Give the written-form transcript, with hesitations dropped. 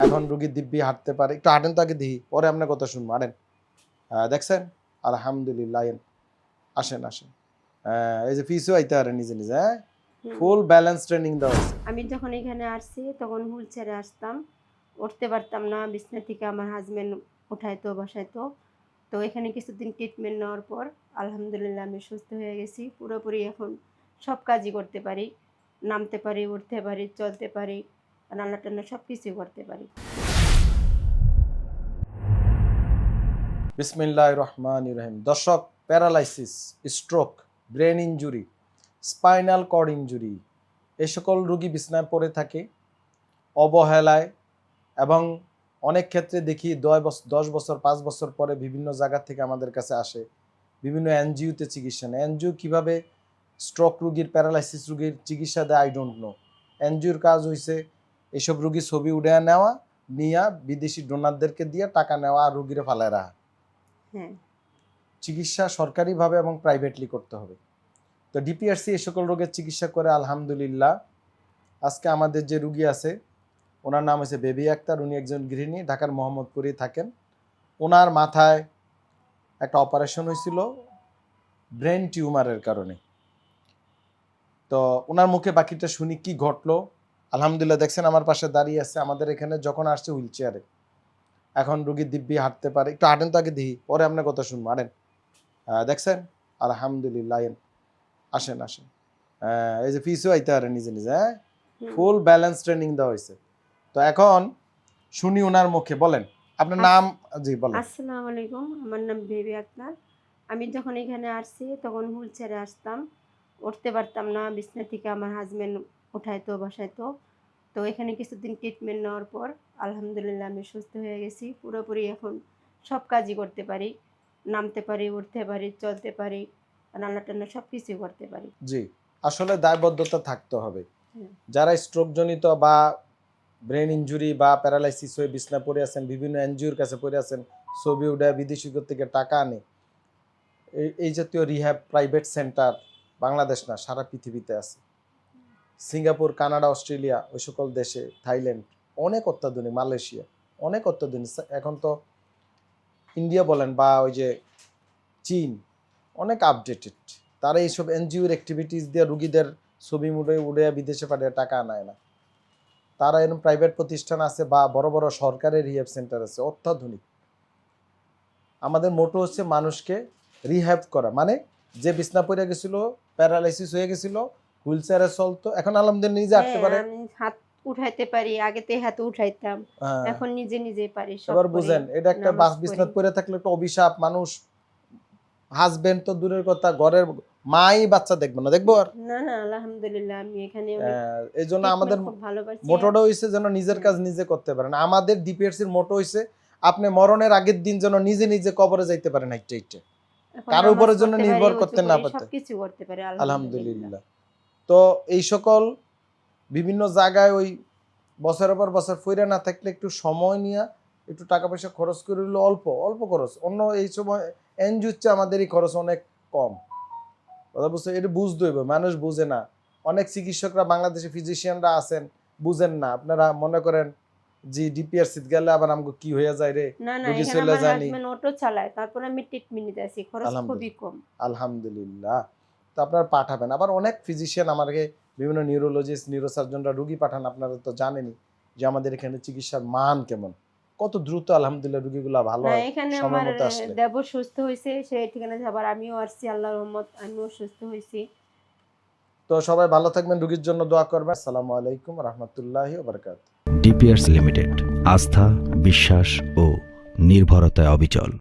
এখন রুগী দিব্যি হাঁটতে পারে। একটু হাঁটেন তো আগে দেখি, পরে আপনার কথা শুনবো। হাঁটেন। দেখছেন? আলহামদুলিল্লাহ। আসেন আসেন। এই যে ফিসও আইতে পারে নিজে নিজে। হ্যাঁ, ফুল ব্যালেন্স ট্রেনিং দেওয়া হয়েছে। আমি যখন এখানে আসছি তখন হুইল চেয়ারে আসতাম, উঠতে পারতাম না, বিছনা থেকে আমার হাজবেন্ড উঠাইতো বসাইতো। তো এখানে কিছুদিন ট্রিটমেন্ট নেওয়ার পর আলহামদুলিল্লাহ আমি সুস্থ হয়ে গেছি পুরোপুরি। এখন সব কাজই করতে পারি, নামতে পারি, উঠতে পারি, চলতে পারি, রান্না টান্না সব কিছুই করতে পারি। বিসমিল্লাহির রহমানির রহিম। দর্শক, paralysis, stroke, brain injury, spinal cord injury, এই সকল রোগী বিছনায় পড়ে থাকে অবহেলায়, এবং অনেক ক্ষেত্রে দেখি 10 বছর 5 বছর পরে বিভিন্ন জায়গা থেকে আমাদের কাছে আসে, বিভিন্ন এনজিওতে চিকিৎসা নেয়। এনজিও কীভাবে স্ট্রোক রোগীর, প্যারালাইসিস রোগীর চিকিৎসা দেয় আই ডোন্ট নো। এনজিওর কাজ হয়েছে এইসব রোগীর ছবি উঠে নেওয়া, নিয়ে বিদেশি ডোনারদেরকে দিয়ে টাকা নেওয়া আর রোগীরে ফালায় রাখা। হ্যাঁ, চিকিৎসা সরকারিভাবে এবং প্রাইভেটলি করতে হবে। তো ডিপিআরসি এই সকল রোগের চিকিৎসা করে আলহামদুলিল্লাহ। আজকে আমাদের যে রুগী আছে, ওনার নাম হচ্ছে বেবি আক্তার। উনি একজন গৃহিণী, ঢাকার মোহাম্মদপুরে থাকেন। ওনার মাথায় একটা অপারেশন হয়েছিল ব্রেন টিউমারের কারণে। তো ওনার মুখে বাকিটা শুনি কি ঘটলো। আলহামদুলিল্লাহ, দেখছেন আমার পাশে দাঁড়িয়ে আছে। আমাদের এখানে যখন আসছে হুইল চেয়ারে, এখন রুগী দিব্যি হাঁটতে পারে। একটু হাঁটেন তো আগে দেখি, পরে আপনার কথা শুনবো। হাঁটেন। দেখছেন? আলহামদুলিল্লাহ। আসেন আসেন। এই যে ফিসও আইতে পারে নিজে নিজে। হ্যাঁ, ফুল ব্যালেন্স ট্রেনিং দেওয়া হয়েছে। তো এখন শুনি ওনার মুখে। বলেন আপনার নাম। জি বলেন। আসসালামু আলাইকুম, আমার নাম বেবি আক্তার। আমি যখন এখানে আসছি তখন হুইল চেয়ারে আসতাম, উঠতে পারতাম না, বিছনা থেকে আমার হাজবেন্ড উঠাইতো বসাইতো। তো এখানে কিছুদিন ট্রিটমেন্ট নেওয়ার পর আলহামদুলিল্লাহ আমি সুস্থ হয়ে গেছি পুরোপুরি। এখন সব কাজই করতে পারি, নামতে পারি, উঠতে পারি, চলতে পারি, রান্না টান্না সব কিছুই করতে পারি। জি, আসলে দায়বদ্ধতা থাকতে হবে। হ্যাঁ, যারা স্ট্রোক জনিত বা ব্রেন ইনজুরি বা প্যারালাইসিস হয়ে বিছনা পড়ে আছেন, বিভিন্ন এনজিওর কাছে পড়ে আছেন, ছবি উঠে বিদেশি থেকে টাকা আনে, এই জাতীয় রিহ্যাব প্রাইভেট সেন্টার বাংলাদেশ না সারা পৃথিবীতে আছে। সিঙ্গাপুর, কানাডা, অস্ট্রেলিয়া, ওই সকল দেশে, থাইল্যান্ড অনেক অত্যাধুনিক, মালয়েশিয়া অনেক অত্যাধুনিক। এখন তো ইন্ডিয়া বলেন বা ওই যে চীন অনেক আপডেটেড। তারা এইসব এনজিওর অ্যাক্টিভিটিস দিয়ে রুগীদের ছবি মুড়ে উড়ে বিদেশে পাঠিয়ে টাকা আনায় না। তারা এরকম প্রাইভেট প্রতিষ্ঠান আছে বা বড় বড় সরকারের রিহ্যাব সেন্টার আছে অত্যাধুনিক। আমাদের মোটো হচ্ছে মানুষকে রিহ্যাব করা, মানে যে বিছনা পড়ে গেছিল, প্যারালাইসিস হয়ে গেছিল, হুইল চেয়ারে চলতো, এখন আলহামদুলিল্লাহ নিজে হাঁটতে পারে। আমি হাত উঠাইতে পারি, আগেতে হাত উঠাইতাম, এখন নিজে নিজে পারি সব এবার করি, বুঝেন, এটা একটা নামাজ বিছনা পড়ি। পড়ে থাকলে একটা অভিশাপ। মানুষ, হাজবেন্ড তো দূরের কথা, ঘরের মাই বাচ্চা দেখবো না, দেখবো আর। না না, আলহামদুলিল্লাহ আমি এখানে অনেক এই জন্য আমাদের ট্রিটমেন্ট খুব ভালো পাচ্ছি। মোটোটা হয়েছে যেন নিজের কাজ নিজে করতে পারেন। আমাদের ডিপিআরসির মোটো হয়েছে আপনি মরণের আগের দিন যেন নিজে নিজে কবরে যাইতে পারেন হাইটে হাইটে, এখন কারো নামাজ উপরের জন্য পড়তে পারি, নির্ভর ওযু করতে না করি, পারতে। সবকিছু করতে পারি আলহামদুলিল্লাহ। আলহামদুলিল্লাহ। তো এই সকল বিভিন্ন জায়গায় ওই বছরের পর বছর ফিরে না থাকলে একটু সময় নিয়ে একটু টাকা পয়সা খরচ করে হলো, অল্প অল্প খরচ। অন্য এই সময় এনজিও হচ্ছে আমাদের এই খরচ অনেক কম। কথা বুঝতে, এটা বুঝতে হইবে, মানুষ বুঝে না। অনেক চিকিৎসকরা বাংলাদেশে ফিজিশিয়ানরা আছেন, বুঝেন না। আপনারা মনে করেন জি ডিপিআরসি গেলে আবার আমাকে কি হয়ে যায় রে, না না, রোগী এখানে চলে আমার জানি। হাজবেন্ড অটো চালায়, তারপর আমি ট্রিটমেন্ট নিতে আসি, খরচ খুবই কম। আলহামদুলিল্লাহ। তো আপনারা পাঠাবেন। আবার অনেক ফিজিশিয়ান আমাকে, বিভিন্ন নিউরোলজিস্ট, নিউরোসার্জনরা রুগী পাঠান। আপনারা তো জানেনই যে আমাদের এখানে চিকিৎসার মান কেমন, কত দ্রুত আলহামদুলিল্লাহ রুগীগুলা ভালো হ্যাঁ, হয় এখানে সময় আমার মতো আসলে। দেবর সুস্থ হয়েছে, সেই ঠিকানা যাবার আমিও আসছি, আল্লাহর রহমত আমিও সুস্থ হয়েছি। তো সবাই ভালো থাকবেন, রুগীর জন্য দোয়া করবেন। আসসালামু আলাইকুম রহমতুল্লাহি ওয়া বারাকাতুহু। ডিপিআরস লিমিটেড, আস্থা, বিশ্বাস ও নির্ভরতায় অবিচল।